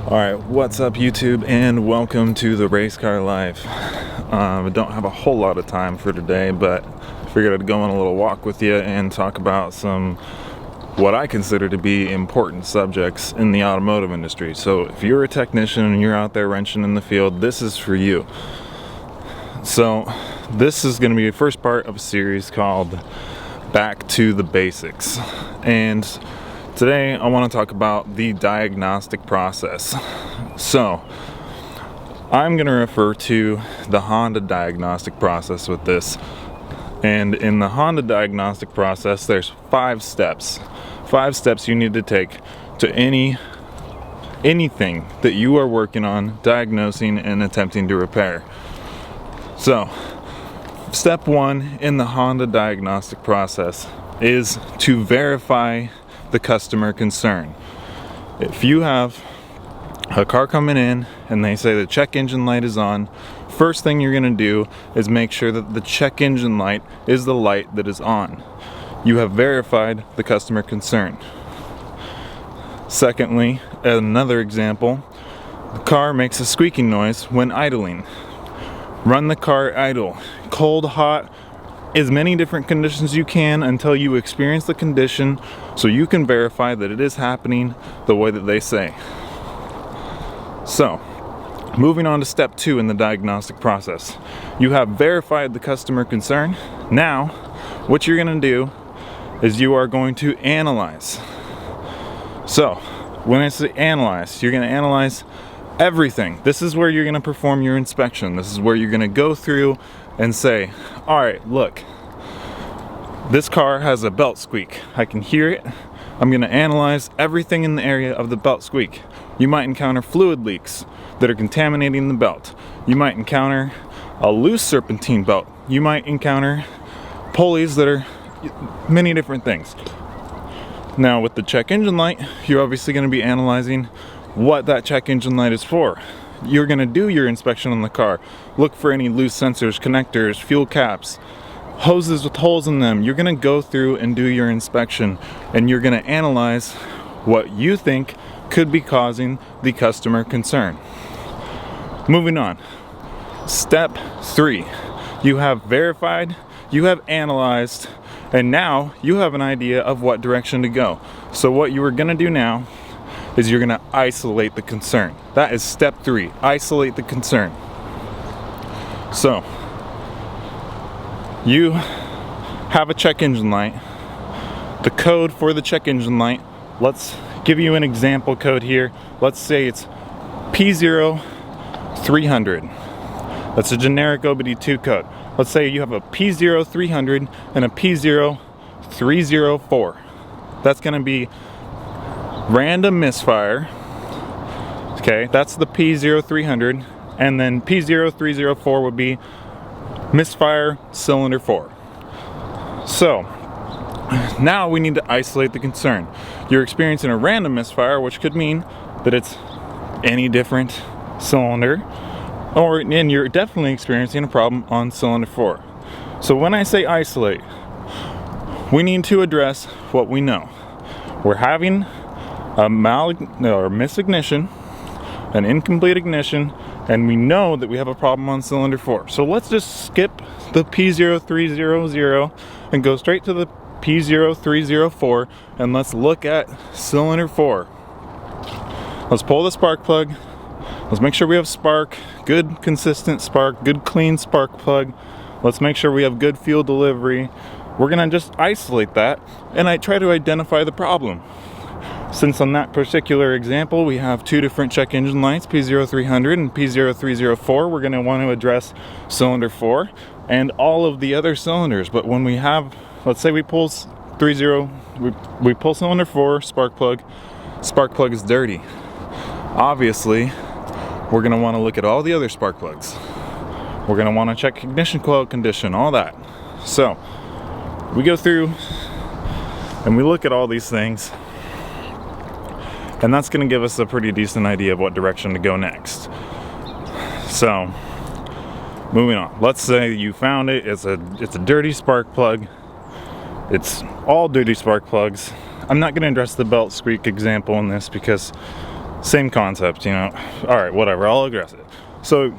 Alright, what's up YouTube, and welcome to the Race Car Life. I don't have a whole lot of time for today, but I figured I'd go on a little walk with you and talk about some what I consider to be important subjects in the automotive industry. So if you're a technician and you're out there wrenching in the field, this is for you. So this is going to be the first part of a series called Back to the Basics. And today I want to talk about the diagnostic process. So I'm going to refer to the Honda diagnostic process with this. And in the Honda diagnostic process, there's 5 steps. 5 steps you need to take to anything that you are working on, diagnosing, and attempting to repair. So, step 1 in the Honda diagnostic process is to verify the customer concern. If you have a car coming in and they say the check engine light is on, first thing you're going to do is make sure that the check engine light is the light that is on. You have verified the customer concern. Secondly, another example, the car makes a squeaking noise when idling. Run the car idle, cold, hot, as many different conditions you can until you experience the condition so you can verify that it is happening the way that they say. So, moving on to step 2 in the diagnostic process. You have verified the customer concern. Now, what you're going to do is you are going to analyze. So, when I say analyze, you're going to analyze everything. This is where you're going to perform your inspection. This is where you're going to go through and say, alright, look, this car has a belt squeak. I can hear it. I'm going to analyze everything in the area of the belt squeak. You might encounter fluid leaks that are contaminating the belt. You might encounter a loose serpentine belt. You might encounter pulleys that are many different things. Now with the check engine light, you're obviously going to be analyzing what that check engine light is for. You're going to do your inspection on the car. Look for any loose sensors, connectors, fuel caps, hoses with holes in them. You're going to go through and do your inspection, and you're going to analyze what you think could be causing the customer concern. Moving on. Step 3. You have verified, you have analyzed, and now you have an idea of what direction to go. So what you are going to do now is you're going to isolate the concern. That is step 3. Isolate the concern. So, you have a check engine light. The code for the check engine light, let's give you an example code here. Let's say it's P0300. That's a generic OBD2 code. Let's say you have a P0300 and a P0304. That's going to be random misfire. Okay, that's the P0300, and then P0304 would be misfire cylinder 4. So now we need to isolate the concern. You're experiencing a random misfire, which could mean that it's any different cylinder, and you're definitely experiencing a problem on cylinder 4. So when I say isolate, we need to address what we know. We're having a misignition, an incomplete ignition, and we know that we have a problem on cylinder 4. So let's just skip the P0300 and go straight to the P0304, and let's look at cylinder 4. Let's pull the spark plug. Let's make sure we have spark, good consistent spark, good clean spark plug. Let's make sure we have good fuel delivery. We're gonna just isolate that, and I try to identify the problem. Since on that particular example we have 2 different check engine lights, P0300 and P0304, we're going to want to address cylinder 4 and all of the other cylinders. But when we have, let's say we pull we pull cylinder 4, spark plug is dirty. Obviously, we're going to want to look at all the other spark plugs. We're going to want to check ignition coil condition, all that. So, we go through and we look at all these things, and that's going to give us a pretty decent idea of what direction to go next. So, moving on. Let's say you found it. It's a dirty spark plug. It's all dirty spark plugs. I'm not going to address the belt squeak example in this because Same concept, you know. All right, whatever, I'll address it. So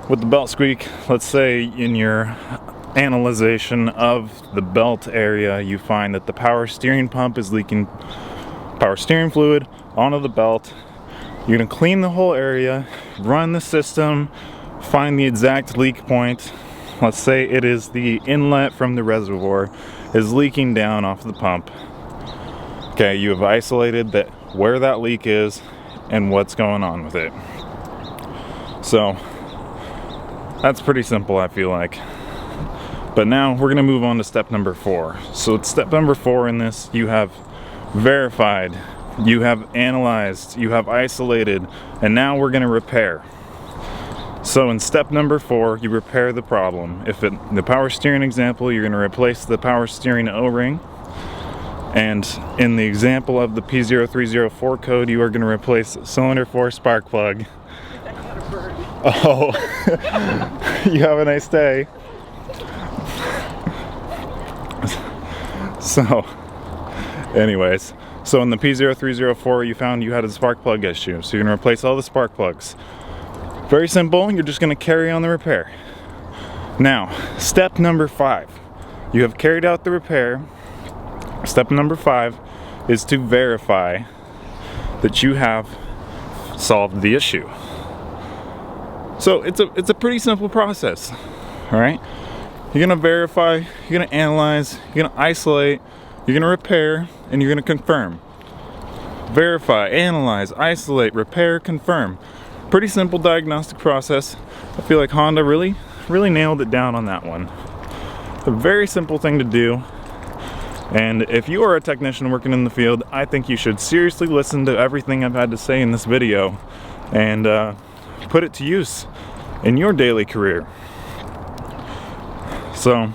with the belt squeak, let's say in your analyzation of the belt area, you find that the power steering pump is leaking power steering fluid onto the belt. You're gonna clean the whole area, run the system, find the exact leak point. Let's say it is the inlet from the reservoir is leaking down off the pump. Okay, you have isolated that where that leak is and what's going on with it. So that's pretty simple, I feel like. But now we're gonna move on to step number 4. So step number 4 in this, you have verified, you have analyzed, you have isolated, and now we're gonna repair. So in step number 4, you repair the problem. If the power steering example, you're gonna replace the power steering O-ring. And in the example of the P0304 code, you are gonna replace cylinder 4 spark plug. Oh, you have a nice day. So, anyways, so in the P0304, you found you had a spark plug issue. So you're gonna replace all the spark plugs. Very simple, you're just gonna carry on the repair. Now, step number 5. You have carried out the repair. Step number 5 is to verify that you have solved the issue. So it's a pretty simple process, all right? You're gonna verify, you're gonna analyze, you're gonna isolate, you're gonna repair, and you're gonna confirm. Verify, analyze, isolate, repair, confirm. Pretty simple diagnostic process. I feel like Honda really nailed it down on that one. A very simple thing to do. And if you are a technician working in the field, I think you should seriously listen to everything I've had to say in this video and put it to use in your daily career. So,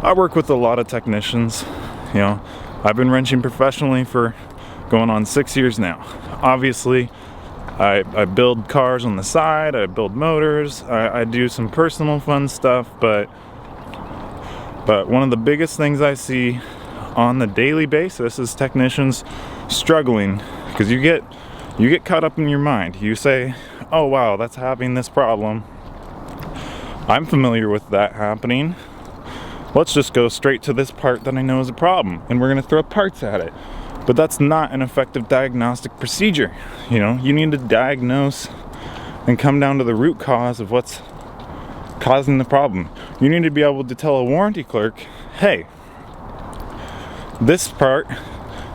I work with a lot of technicians. You know, I've been wrenching professionally for going on 6 years now. Obviously, I build cars on the side, I build motors, I do some personal fun stuff, but one of the biggest things I see on the daily basis is technicians struggling because you get caught up in your mind. You say, oh wow, that's having this problem. I'm familiar with that happening. Let's just go straight to this part that I know is a problem and we're gonna throw parts at it. But that's not an effective diagnostic procedure. You know, you need to diagnose and come down to the root cause of what's causing the problem. You need to be able to tell a warranty clerk, hey, this part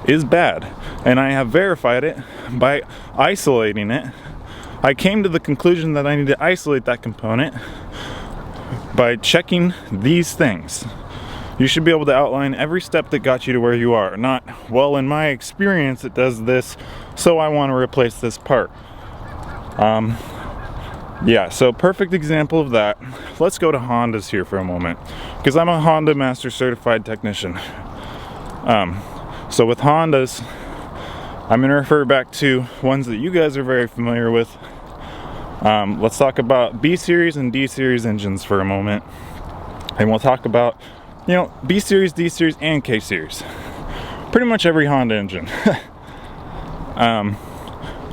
is bad, and I have verified it by isolating it. I came to the conclusion that I need to isolate that component by checking these things. You should be able to outline every step that got you to where you are, not, well, in my experience it does this, so I want to replace this part. Yeah, so perfect example of that. Let's go to Hondas here for a moment, because I'm a Honda Master Certified Technician. So with Hondas, I'm going to refer back to ones that you guys are very familiar with. Let's talk about B series and D series engines for a moment, and we'll talk about, you know, B series, D series, and K series. Pretty much every Honda engine.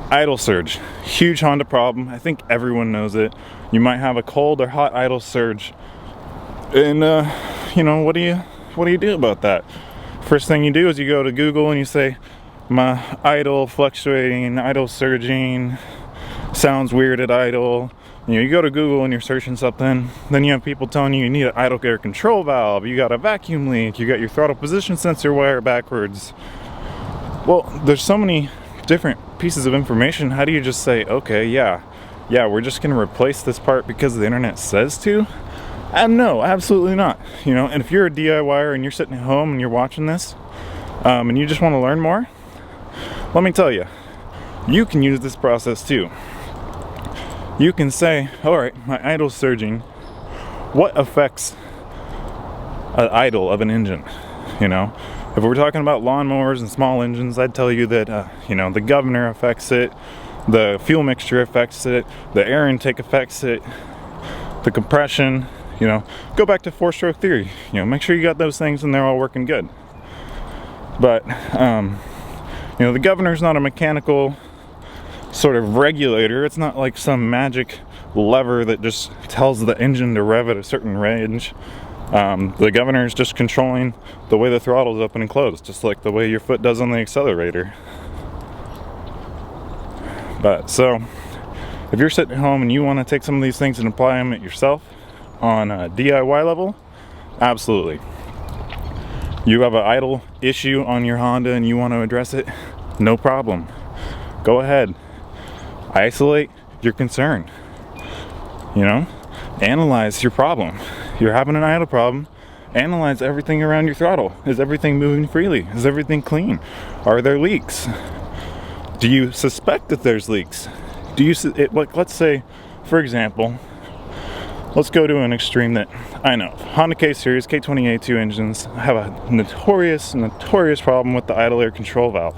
Idle surge, huge Honda problem. I think everyone knows it. You might have a cold or hot idle surge, and you know, what do you do about that? First thing you do is you go to Google and you say, my idle fluctuating, idle surging, sounds weird at idle. You know, you go to Google and you're searching something, then you have people telling you need an idle air control valve, you got a vacuum leak, you got your throttle position sensor wire backwards. Well, there's so many different pieces of information. How do you just say, okay, yeah, we're just gonna replace this part because the internet says to? No, absolutely not. You know, and if you're a DIYer and you're sitting at home and you're watching this, and you just want to learn more, let me tell you, you can use this process too. You can say, all right, my idle's surging. What affects an idle of an engine? You know, if we're talking about lawnmowers and small engines, I'd tell you that, you know, the governor affects it, the fuel mixture affects it, the air intake affects it, the compression, you know, go back to 4-stroke theory. You know, make sure you got those things and they're all working good. But, you know, the governor's not a mechanical sort of regulator. It's not like some magic lever that just tells the engine to rev at a certain range. The governor is just controlling the way the throttle is open and closed, just like the way your foot does on the accelerator. But so, if you're sitting at home and you want to take some of these things and apply them at yourself on a DIY level, absolutely. You have an idle issue on your Honda and you want to address it, no problem. Go ahead. Isolate your concern. You know? Analyze your problem. You're having an idle problem. Analyze everything around your throttle. Is everything moving freely? Is everything clean? Are there leaks? Do you suspect that there's leaks? Like, let's say, for example, let's go to an extreme that I know. Honda K Series K20A2 engines have a notorious problem with the idle air control valve.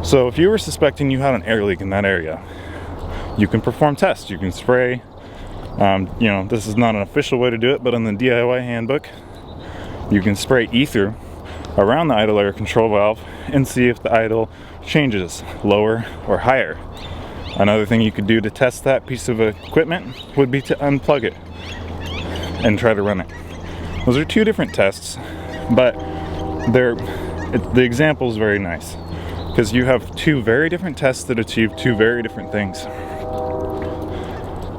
So if you were suspecting you had an air leak in that area, you can perform tests. You can spray. This is not an official way to do it, but in the DIY handbook, you can spray ether around the idle air control valve and see if the idle changes lower or higher. Another thing you could do to test that piece of equipment would be to unplug it and try to run it. Those are two different tests, but the example is very nice because you have two very different tests that achieve two very different things.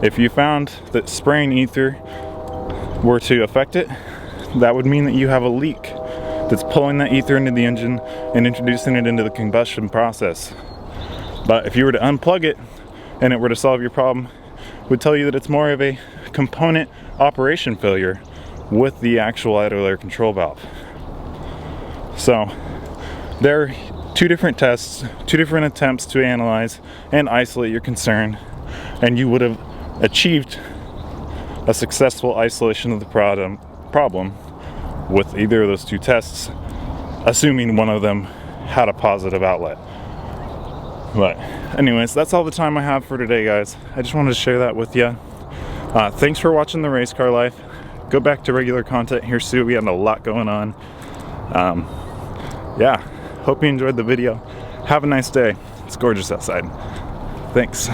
If you found that spraying ether were to affect it, that would mean that you have a leak that's pulling that ether into the engine and introducing it into the combustion process. But if you were to unplug it and it were to solve your problem, it would tell you that it's more of a component operation failure with the actual idle air control valve. So there are two different tests, two different attempts to analyze and isolate your concern, and you would have achieved a successful isolation of the problem with either of those two tests, assuming one of them had a positive outlet. But anyways, that's all the time I have for today, guys. I just wanted to share that with you. Thanks for watching the Race Car Life. Go back to regular content here soon. We had a lot going on. Yeah, hope you enjoyed the video. Have a nice day. It's gorgeous outside. Thanks.